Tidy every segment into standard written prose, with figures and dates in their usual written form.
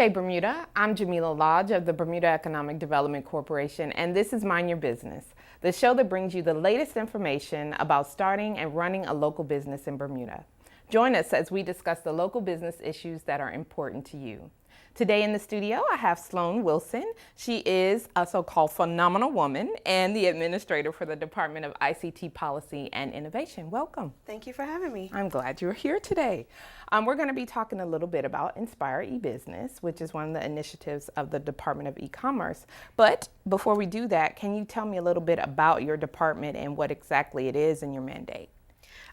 CITV Bermuda. I'm Jamila Lodge of the Bermuda Economic Development Corporation, and this is Mind Your Business, the show that brings you the latest information about starting and running a local business in Bermuda. Join us as we discuss the local business issues that are important to you. Today in the studio, I have Sloane Wilson. She is a so-called phenomenal woman and the administrator for the Department of ICT Policy and Innovation. Welcome. Thank you for having me. I'm glad you're here today. We're going to be talking a little bit about Inspire eBusiness, which is one of the initiatives of the Department of E-Commerce. But before we do that, can you tell me a little bit about your department and what exactly it is and your mandate?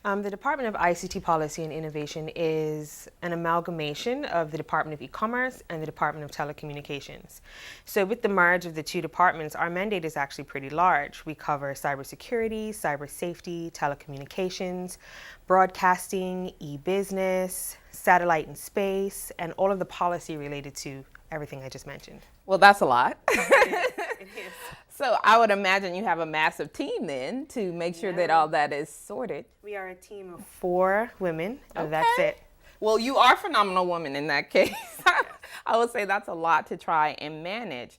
The Department of ICT Policy and Innovation is an amalgamation of the Department of E-Commerce and the Department of Telecommunications. So with the merge of the two departments, our mandate is actually pretty large. We cover cybersecurity, cyber safety, telecommunications, broadcasting, e-business, satellite and space, and all of the policy related to everything I just mentioned. Well, that's a lot. It is. So I would imagine you have a massive team then to make sure that all that is sorted. We are a team of 4 women. That's it. Well, you are a phenomenal woman in that case. I would say that's a lot to try and manage.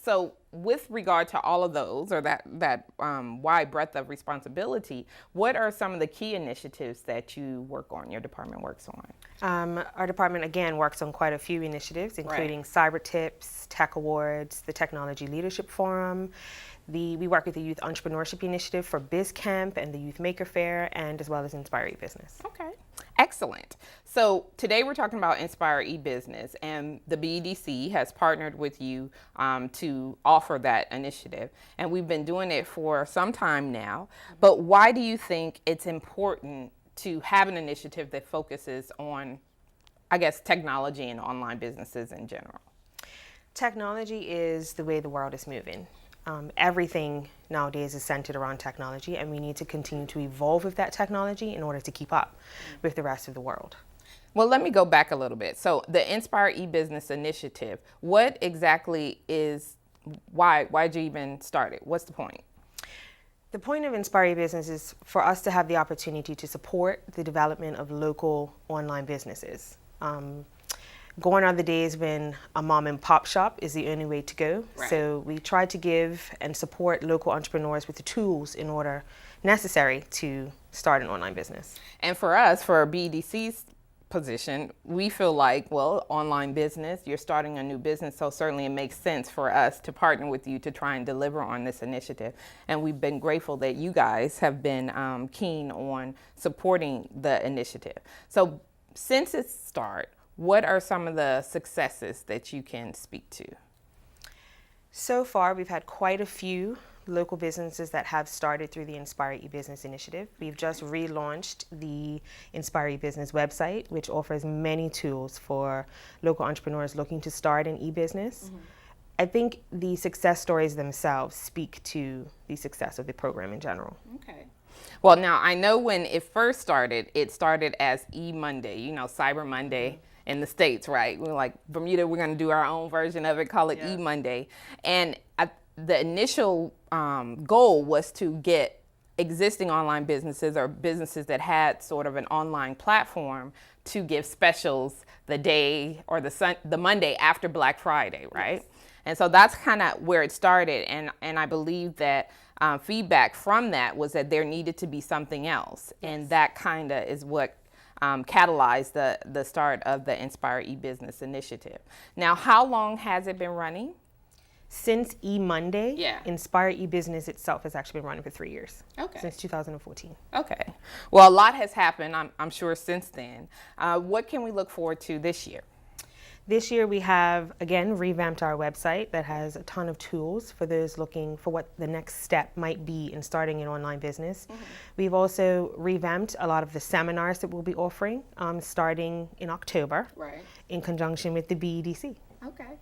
So with regard to all of those, or that wide breadth of responsibility, what are some of the key initiatives that you work on, your department works on? Our department, again, works on quite a few initiatives, including Cyber Tips, Tech Awards, the Technology Leadership Forum. We work with the Youth Entrepreneurship Initiative for BizCamp and the Youth Maker Fair, and as well as Inspire eBusiness. Okay, excellent. So today we're talking about Inspire eBusiness, and the BEDC has partnered with you to offer that initiative. And we've been doing it for some time now. But why do you think it's important to have an initiative that focuses on, I guess, technology and online businesses in general? Technology is the way the world is moving. Everything nowadays is centered around technology, and we need to continue to evolve with that technology in order to keep up with the rest of the world. Well, let me go back a little bit. So the Inspire eBusiness initiative, what exactly is, why'd you even start it? What's the point? The point of Inspire eBusiness is for us to have the opportunity to support the development of local online businesses. Gone are the days when a mom and pop shop is the only way to go. Right. So we try to give and support local entrepreneurs with the tools in order necessary to start an online business. And for us, for BDC's position, we feel like, well, online business, you're starting a new business, so certainly it makes sense for us to partner with you to try and deliver on this initiative. And we've been grateful that you guys have been keen on supporting the initiative. So since its start, what are some of the successes that you can speak to? So far, we've had quite a few local businesses that have started through the Inspire eBusiness initiative. We've just relaunched the Inspire eBusiness website, which offers many tools for local entrepreneurs looking to start an e-business. I think the success stories themselves speak to the success of the program in general. Okay. Well, now I know when it started as E-Monday, Cyber Monday. In the States, right? We're like, Bermuda, we're going to do our own version of it, call it E-Monday. And the initial goal was to get existing online businesses or businesses that had sort of an online platform to give specials the day or the Monday after Black Friday, right? Yes. And so that's kind of where it started. And I believe that feedback from that was that there needed to be something else. Yes. And that kind of is what catalyzed the start of the Inspire eBusiness initiative. Now, how long has it been running? Since E-Monday, Inspire eBusiness itself has actually been running for 3 years. Okay. Since 2014. Okay. Well, a lot has happened, I'm sure, since then. What can we look forward to this year? This year we have, again, revamped our website that has a ton of tools for those looking for what the next step might be in starting an online business. We've also revamped a lot of the seminars that we'll be offering starting in October in conjunction with the BEDC. Okay.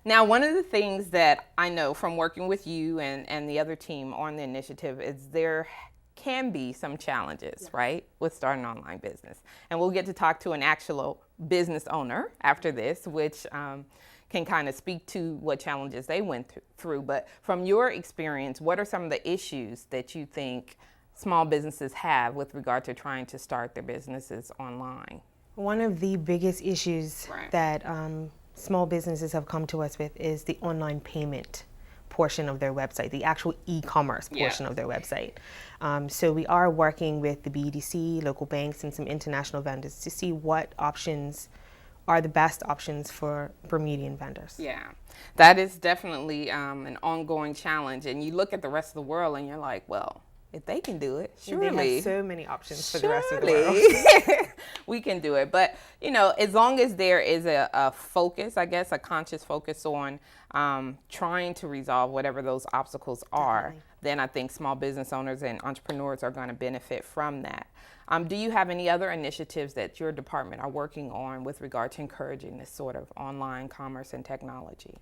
Now, one of the things that I know from working with you and the other team on the initiative is there can be some challenges, right, with starting an online business. And we'll get to talk to an actual business owner after this, which can kind of speak to what challenges they went through. But from your experience, what are some of the issues that you think small businesses have with regard to trying to start their businesses online? One of the biggest issues that small businesses have come to us with is the online payment portion of their website, the actual e-commerce portion of their website. So we are working with the BDC, local banks, and some international vendors to see what options are the best options for Bermudian vendors. Yeah, that is definitely an ongoing challenge. And you look at the rest of the world and you're like, well, if they can do it, surely. And they have so many options for the rest of the world. We can do it. But, you know, as long as there is a focus, I guess, a conscious focus on trying to resolve whatever those obstacles are, definitely, then I think small business owners and entrepreneurs are going to benefit from that. Do you have any other initiatives that your department are working on with regard to encouraging this sort of online commerce and technology?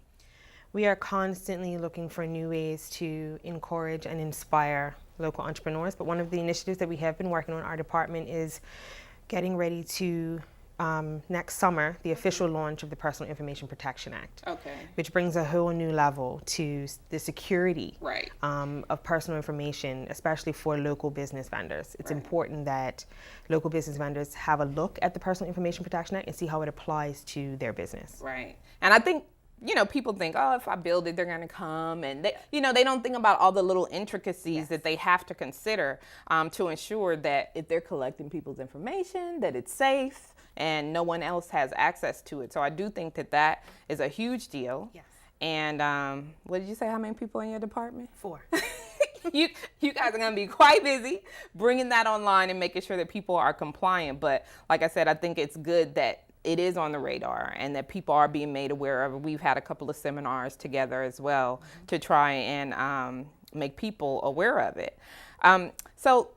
We are constantly looking for new ways to encourage and inspire local entrepreneurs, but one of the initiatives that we have been working on in our department is getting ready to next summer, the official launch of the Personal Information Protection Act, which brings a whole new level to the security of personal information, especially for local business vendors. It's important that local business vendors have a look at the Personal Information Protection Act and see how it applies to their business. Right. And I think, you know, people think, oh, if I build it, they're going to come. And, they don't think about all the little intricacies that they have to consider to ensure that if they're collecting people's information, that it's safe and no one else has access to it. So I do think that that is a huge deal. Yes. And what did you say, how many people in your department? 4. You guys are going to be quite busy bringing that online and making sure that people are compliant. But like I said, I think it's good that it is on the radar and that people are being made aware of it. We've had a couple of seminars together as well to try and make people aware of it. So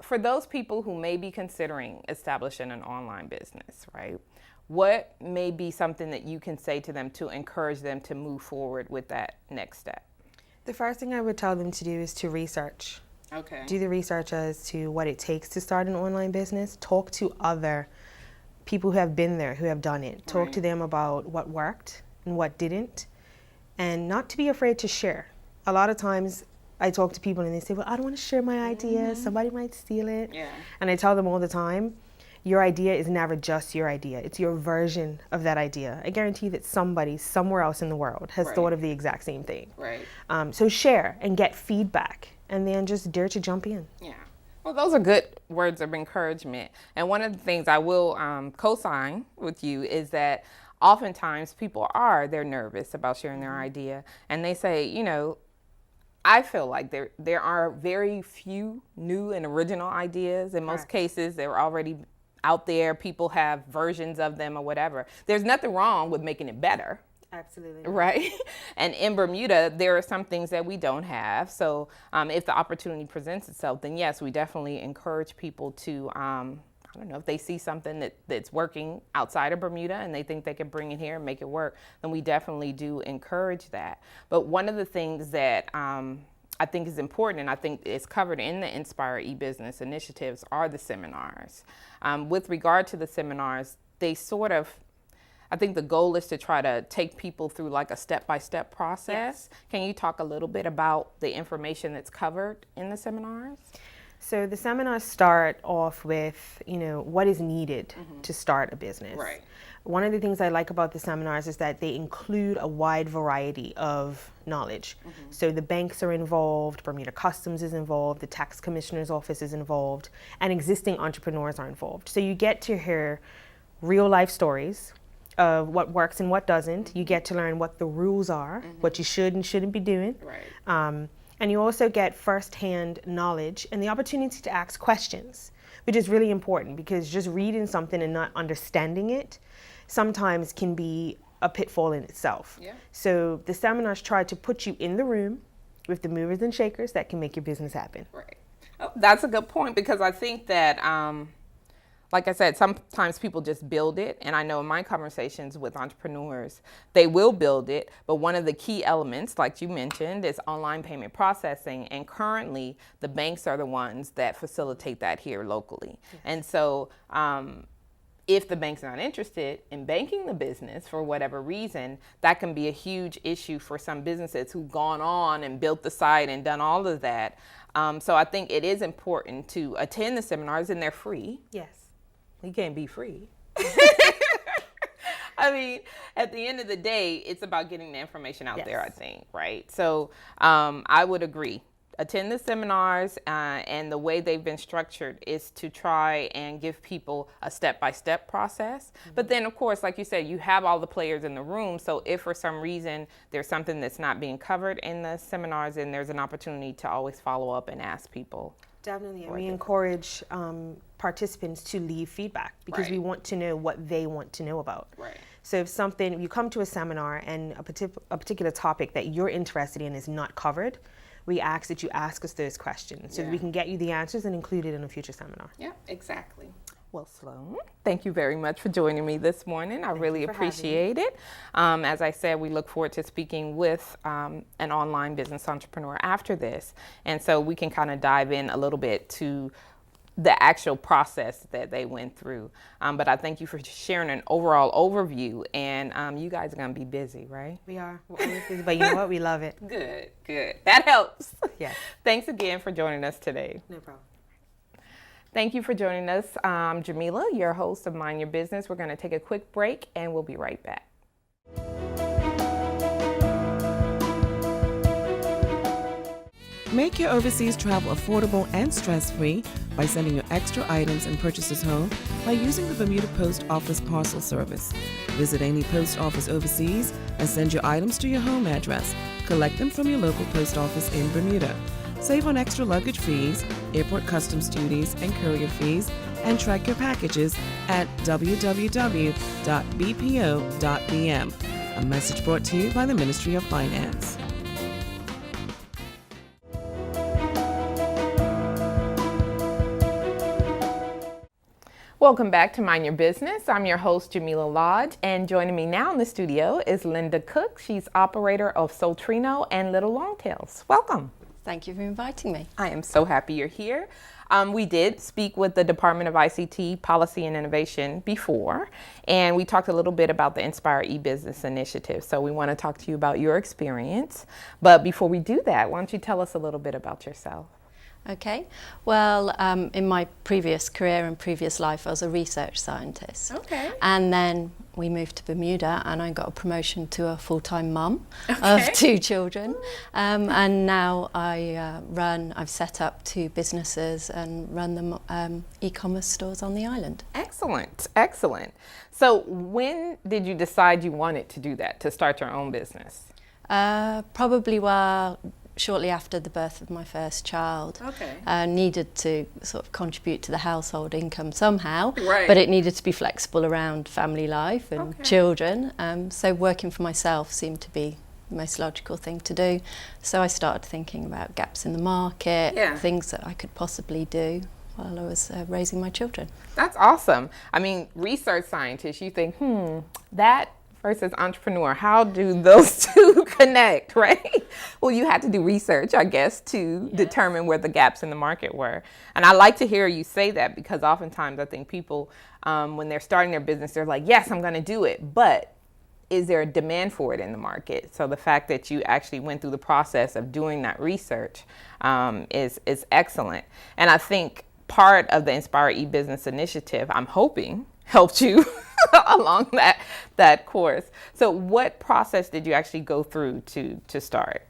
for those people who may be considering establishing an online business, right, what may be something that you can say to them to encourage them to move forward with that next step? The first thing I would tell them to do is to research. Okay. Do the research as to what it takes to start an online business. Talk to other people who have been there, who have done it. Talk to them about what worked and what didn't, and not to be afraid to share. A lot of times I talk to people and they say, well, I don't want to share my idea. Somebody might steal it. Yeah. And I tell them all the time, your idea is never just your idea. It's your version of that idea. I guarantee that somebody somewhere else in the world has thought of the exact same thing. Right. So share and get feedback, and then just dare to jump in. Yeah. Well, those are good words of encouragement. And one of the things I will co-sign with you is that oftentimes they're nervous about sharing their idea. And they say, you know, I feel like there are very few new and original ideas. In most cases, they're already out there. People have versions of them or whatever. There's nothing wrong with making it better. Absolutely. Right. And in Bermuda, there are some things that we don't have. So if the opportunity presents itself, then yes, we definitely encourage people to, I don't know, if they see something that's working outside of Bermuda and they think they can bring it here and make it work, then we definitely do encourage that. But one of the things that I think is important, and I think is covered in the Inspire eBusiness initiatives, are the seminars. With regard to the seminars, I think the goal is to try to take people through like a step-by-step process. Yes. Can you talk a little bit about the information that's covered in the seminars? So the seminars start off with, you know, what is needed to start a business. Right. One of the things I like about the seminars is that they include a wide variety of knowledge. So the banks are involved, Bermuda Customs is involved, the tax commissioner's office is involved, and existing entrepreneurs are involved. So you get to hear real life stories of what works and what doesn't. You get to learn what the rules are, what you should and shouldn't be doing. Right. And you also get firsthand knowledge and the opportunity to ask questions, which is really important because just reading something and not understanding it sometimes can be a pitfall in itself. Yeah. So the seminars try to put you in the room with the movers and shakers that can make your business happen. Right. Oh, that's a good point, because I think that like I said, sometimes people just build it. And I know in my conversations with entrepreneurs, they will build it. But one of the key elements, like you mentioned, is online payment processing. And currently, the banks are the ones that facilitate that here locally. Yes. And so if the bank's not interested in banking the business for whatever reason, that can be a huge issue for some businesses who've gone on and built the site and done all of that. So I think it is important to attend the seminars, and they're free. Yes. You can't be free. I mean, at the end of the day, it's about getting the information out there, I think, right? So I would agree. Attend the seminars, and the way they've been structured is to try and give people a step-by-step process. But then, of course, like you said, you have all the players in the room. So if for some reason there's something that's not being covered in the seminars, then there's an opportunity to always follow up and ask people. Definitely, and we encourage participants to leave feedback because we want to know what they want to know about. Right. So if you come to a seminar and a particular topic that you're interested in is not covered, we ask that you ask us those questions so that we can get you the answers and include it in a future seminar. Yeah, exactly. Well, Sloane, thank you very much for joining me this morning. I really appreciate it. As I said, we look forward to speaking with an online business entrepreneur after this. And so we can kind of dive in a little bit to the actual process that they went through. But I thank you for sharing an overall overview. And you guys are going to be busy, right? We are. We're always busy, but you know what? We love it. Good, good. That helps. Yes. Thanks again for joining us today. No problem. Thank you for joining us. I'm Jamila, your host of Mind Your Business. We're going to take a quick break and we'll be right back. Make your overseas travel affordable and stress-free by sending your extra items and purchases home by using the Bermuda Post Office parcel service. Visit any post office overseas and send your items to your home address. Collect them from your local post office in Bermuda. Save on extra luggage fees, airport customs duties, and courier fees, and track your packages at www.bpo.bm. A message brought to you by the Ministry of Finance. Welcome back to Mind Your Business. I'm your host, Jamila Lodge, and joining me now in the studio is Linda Cook. She's operator of Soltrino and Little Longtails. Welcome. Thank you for inviting me. I am so happy you're here. We did speak with the Department of ICT Policy and Innovation before, and we talked a little bit about the Inspire eBusiness initiative. So we want to talk to you about your experience. But before we do that, why don't you tell us a little bit about yourself? Okay. Well, in my previous career and previous life, I was a research scientist. Okay. And then we moved to Bermuda and I got a promotion to a full-time mum of 2 children. And now I've set up 2 businesses and run them e-commerce stores on the island. Excellent, excellent. So when did you decide you wanted to do that, to start your own business? Probably shortly after the birth of my first child. Okay. Needed to sort of contribute to the household income somehow, Right. but it needed to be flexible around family life and children. So working for myself seemed to be the most logical thing to do. So I started thinking about gaps in the market, things that I could possibly do while I was raising my children. That's awesome. I mean, research scientists, you think, that versus entrepreneur, how do those two connect, right? Well, you had to do research, I guess, to determine where the gaps in the market were. And I like to hear you say that because oftentimes I think people, when they're starting their business, they're like, yes, I'm going to do it. But is there a demand for it in the market? So the fact that you actually went through the process of doing that research is excellent. And I think part of the Inspire eBusiness initiative, I'm hoping, helped you along that course. So what process did you actually go through to start?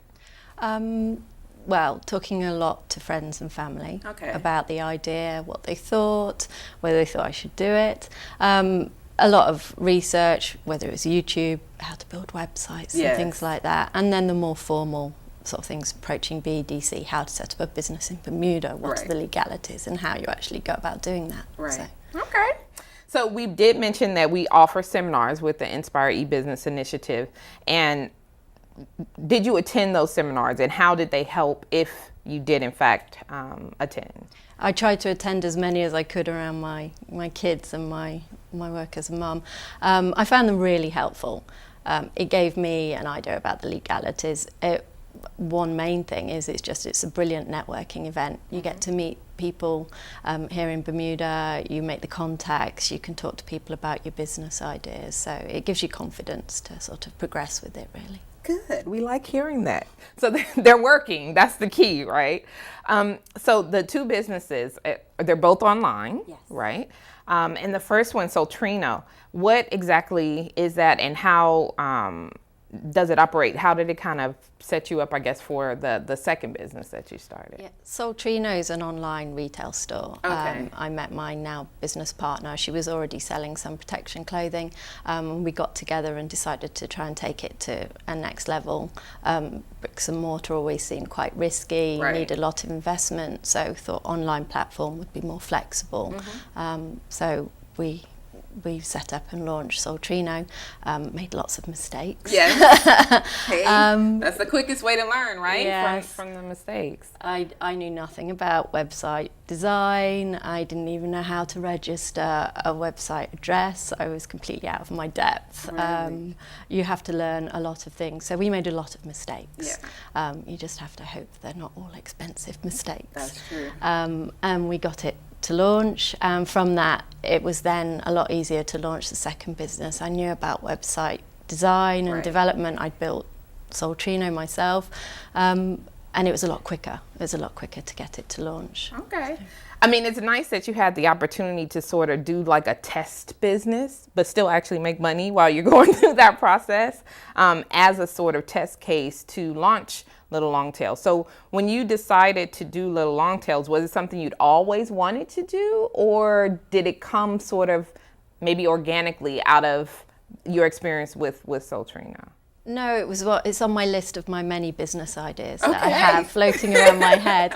Well, talking a lot to friends and family about the idea, what they thought, whether they thought I should do it. A lot of research, whether it was YouTube, how to build websites and things like that. And then the more formal sort of things, approaching BDC, how to set up a business in Bermuda, what are the legalities and how you actually go about doing that. Right. So. Okay. So we did mention that we offer seminars with the Inspire eBusiness initiative. And did you attend those seminars and how did they help if you did in fact attend? I tried to attend as many as I could around my kids and my work as a mum. I found them really helpful. It gave me an idea about the legalities. One main thing is it's a brilliant networking event. You get to meet people here in Bermuda, you make the contacts, you can talk to people about your business ideas. So it gives you confidence to sort of progress with it, really. good. We like hearing that. So they're working. That's the key, right? So the two businesses, they're both online, yes. right? And the first one, Soltrino, what exactly is that, and how does it operate? How did it kind of set you up, I guess, for the second business that you started? Yeah, Soltrino is an online retail store. Okay. I met my now business partner. She was already selling some protection clothing. We got together and decided to try and take it to a next level. Bricks and mortar always seemed quite risky, Right. need a lot of investment, so thought online platform would be more flexible. So we set up and launched Soltrino, made lots of mistakes. Yes. Hey, that's the quickest way to learn, right? Yes. From the mistakes. I knew nothing about website design. I didn't even know how to register a website address. I was completely out of my depth. Really? You have to learn a lot of things. So we made a lot of mistakes. Yeah. You just have to hope they're not all expensive mistakes. That's true. And we got it to launch. From that, it was then a lot easier to launch the second business. I knew about website design and Right. development. I'd built Soltrino myself, and it was a lot quicker. It was a lot quicker to get it to launch. Okay. I mean, it's nice that you had the opportunity to sort of do like a test business, but still actually make money while you're going through that process, as a sort of test case to launch Little Longtails. So when you decided to do Little Longtails, was it something you'd always wanted to do, or did it come sort of maybe organically out of your experience with Soltrino? No, it's on my list of my many business ideas that I have floating around my head.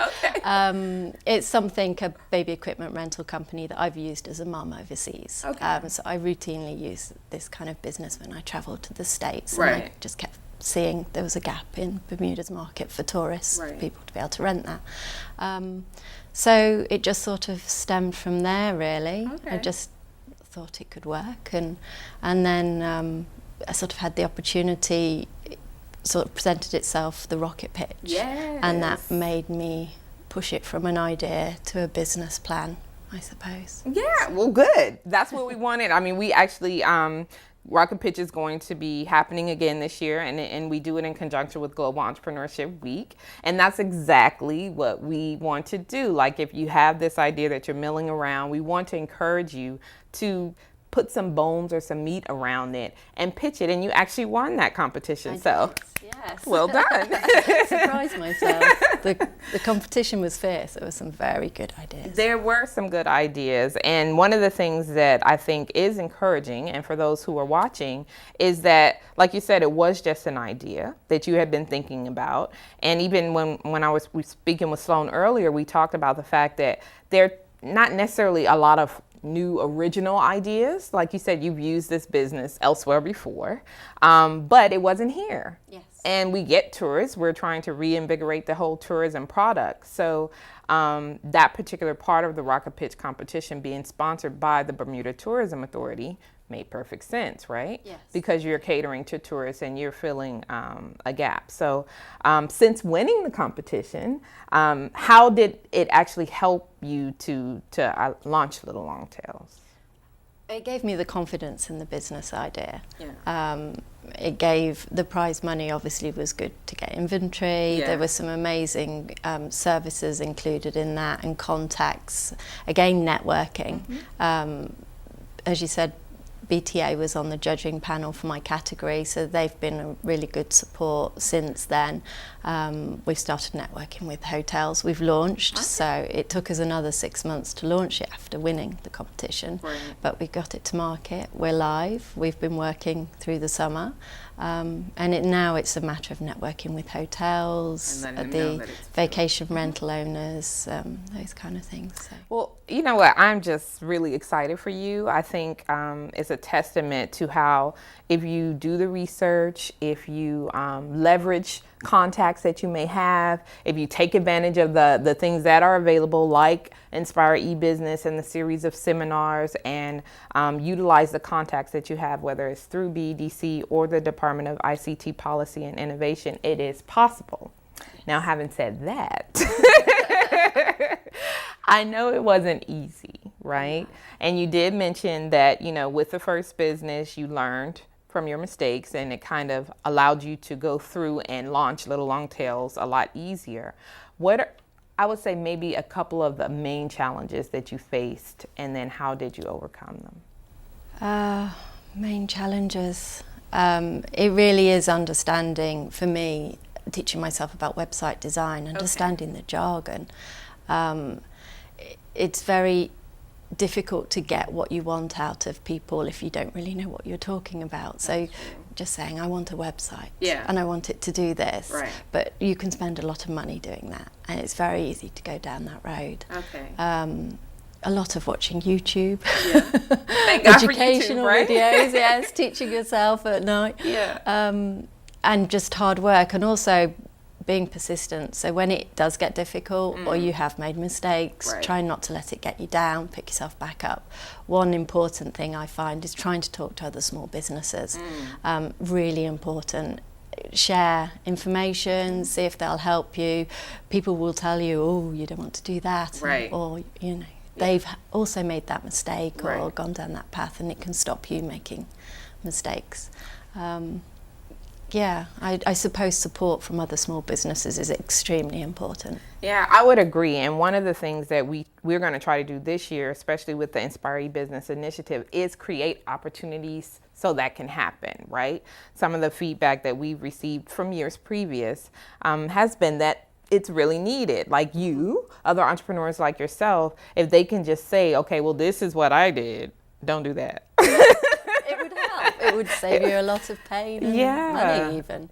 It's something, a baby equipment rental company that I've used as a mum overseas. So I routinely use this kind of business when I travel to the States. Right. And I just kept seeing there was a gap in Bermuda's market for tourists, for people to be able to rent that. So it just sort of stemmed from there, really. I just thought it could work, and then I sort of had the opportunity, sort of presented itself, the rocket pitch, and that made me push it from an idea to a business plan, I suppose. Yeah, well, good. That's what we wanted. I mean, we actually, Rocket Pitch is going to be happening again this year, and we do it in conjunction with Global Entrepreneurship Week, and that's exactly what we want to do. Like, if you have this idea that you're milling around, we want to encourage you to put some bones or some meat around it and pitch it, and you actually won that competition. Yes. Well done. Surprised myself. The competition was fierce. There were some very good ideas. There were some good ideas, and one of the things that I think is encouraging, and for those who are watching, is that, like you said, it was just an idea that you had been thinking about. And even when I was speaking with Sloane earlier, we talked about the fact that there are not necessarily a lot of new original ideas. Like you said, you've used this business elsewhere before, but it wasn't here. Yes. And we get tourists. We're trying to reinvigorate the whole tourism product. So that particular part of the Rocket Pitch competition being sponsored by the Bermuda Tourism Authority made perfect sense, right? Yes. Because you're catering to tourists and you're filling a gap. So since winning the competition, how did it actually help you to launch Little Longtails? It gave me the confidence in the business idea. Yeah. It gave, the prize money obviously was good to get inventory. Yeah. There were some amazing services included in that, and contacts, again networking. As you said, BTA was on the judging panel for my category, so they've been a really good support since then. We've started networking with hotels. We've launched, so it took us another 6 months to launch it after winning the competition. Right. But we got it to market. We're live. We've been working through the summer, and now it's a matter of networking with hotels, the vacation rental owners, those kind of things. So. Well, you know what? I'm just really excited for you. I think it's a testament to how, if you do the research, if you leverage contacts that you may have, if you take advantage of the things that are available, like Inspire eBusiness and the series of seminars, and utilize the contacts that you have, whether it's through BDC or the Department of ICT Policy and Innovation, it is possible. Now, having said that, I know it wasn't easy, right? And you did mention that, you know, with the first business, you learned from your mistakes, and it kind of allowed you to go through and launch Little Long Tails a lot easier. What are, I would say, maybe a couple of the main challenges that you faced, and then how did you overcome them? Main challenges. It really is understanding, for me, teaching myself about website design, understanding the jargon. It's very difficult to get what you want out of people if you don't really know what you're talking about. So just saying, I want a website and I want it to do this, but you can spend a lot of money doing that, and it's very easy to go down that road. A lot of watching YouTube, educational videos, yes, teaching yourself at night, and just hard work, and also being persistent. So when it does get difficult or you have made mistakes, try not to let it get you down, pick yourself back up. One important thing I find is trying to talk to other small businesses. Really important. Share information, see if they'll help you. People will tell you, oh, you don't want to do that, or you know, they've also made that mistake or gone down that path, and it can stop you making mistakes. I suppose support from other small businesses is extremely important. Yeah, I would agree. And one of the things that we're going to try to do this year, especially with the Inspire eBusiness initiative, is create opportunities so that can happen, right? Some of the feedback that we've received from years previous has been that it's really needed. Like you, other entrepreneurs like yourself, if they can just say, okay, well, this is what I did, don't do that. It would save you a lot of pain and money even.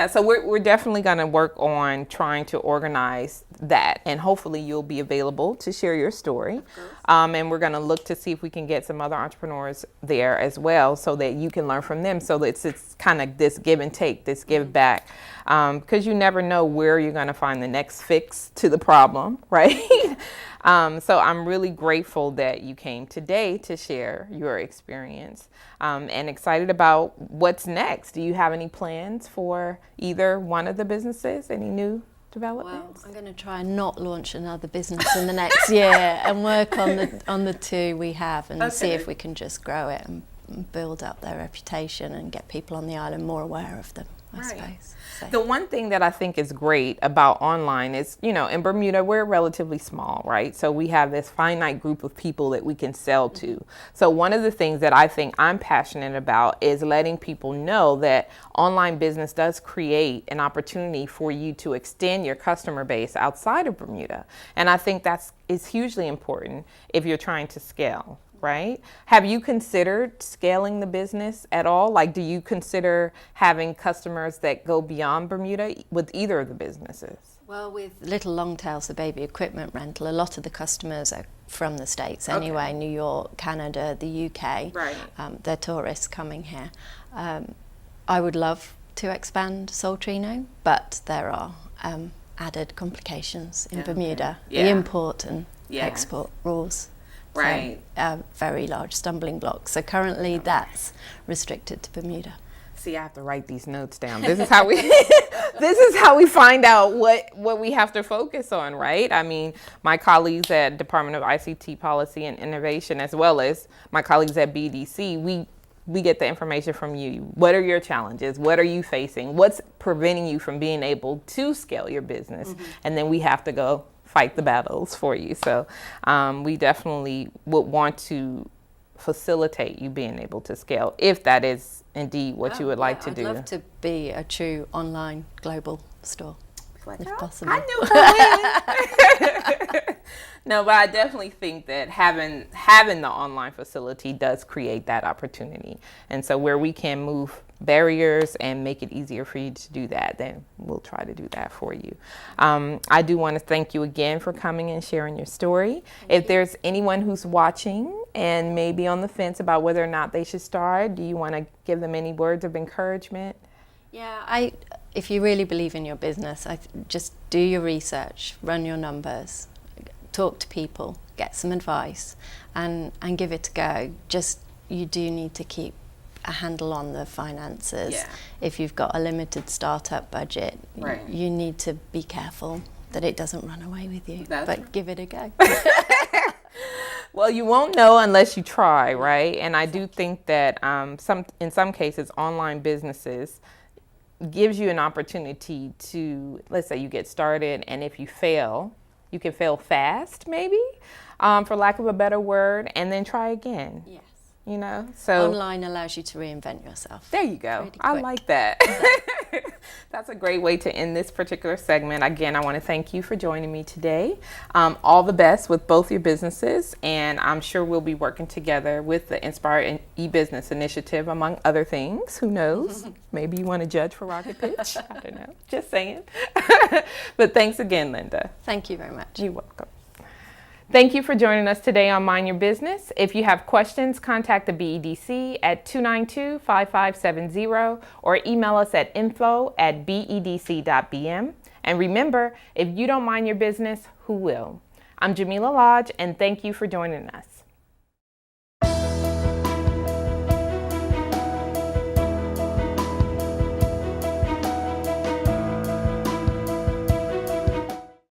So we're definitely going to work on trying to organize that, and hopefully you'll be available to share your story. And we're going to look to see if we can get some other entrepreneurs there as well, so that you can learn from them. So that it's kind of this give and take, this give back, because you never know where you're going to find the next fix to the problem, right? So I'm really grateful that you came today to share your experience, and excited about what's next. Do you have any plans for either one of the businesses? Any new developments? Well, I'm going to try and not launch another business in the next year, and work on the two we have, and see if we can just grow it and build up their reputation and get people on the island more aware of them, I suppose. So. The one thing that I think is great about online is, you know, in Bermuda, we're relatively small, right? So we have this finite group of people that we can sell to. So one of the things that I think I'm passionate about is letting people know that online business does create an opportunity for you to extend your customer base outside of Bermuda. And I think is hugely important if you're trying to scale. Right? Have you considered scaling the business at all? Like, do you consider having customers that go beyond Bermuda with either of the businesses? Well, with Little Long Tails, the baby equipment rental, a lot of the customers are from the States anyway, New York, Canada, the UK. They're tourists coming here. I would love to expand Soltrino, but there are added complications in Bermuda, the import and export rules. So, very large stumbling blocks. So currently that's restricted to Bermuda. See, I have to write these notes down. This is how we find out what we have to focus on, right? I mean, my colleagues at Department of ICT Policy and Innovation, as well as my colleagues at BDC, we get the information from you. What are your challenges? What are you facing? What's preventing you from being able to scale your business? And then we have to go fight the battles for you. So we definitely would want to facilitate you being able to scale, if that is indeed what you would like to do. I'd love to be a true online global store, if possible. I knew her. No, but I definitely think that having the online facility does create that opportunity. And so where we can move barriers and make it easier for you to do that, then we'll try to do that for you. I do want to thank you again for coming and sharing your story. If there's anyone who's watching and maybe on the fence about whether or not they should start, do you want to give them any words of encouragement? Yeah, if you really believe in your business, just do your research, run your numbers, talk to people, get some advice, and give it a go. Just, you do need to keep a handle on the finances. If you've got a limited startup budget, you need to be careful that it doesn't run away with you. But give it a go. Well, you won't know unless you try, right? And I do think that in some cases, online businesses gives you an opportunity to, let's say you get started, and if you fail, you can fail fast, maybe, for lack of a better word, and then try again. Yes. You know, so online allows you to reinvent yourself. There you go. Really I quick. like that. That's a great way to end this particular segment. Again, I want to thank you for joining me today. All the best with both your businesses, and I'm sure we'll be working together with the Inspire eBusiness initiative, among other things. Who knows? Maybe you want to judge for Rocket Pitch. I don't know. Just saying. But thanks again, Linda. Thank you very much. You're welcome. Thank you for joining us today on Mind Your Business. If you have questions, contact the BEDC at 292-5570 or email us at info@bedc.bm. And remember, if you don't mind your business, who will? I'm Jamila Lodge, and thank you for joining us.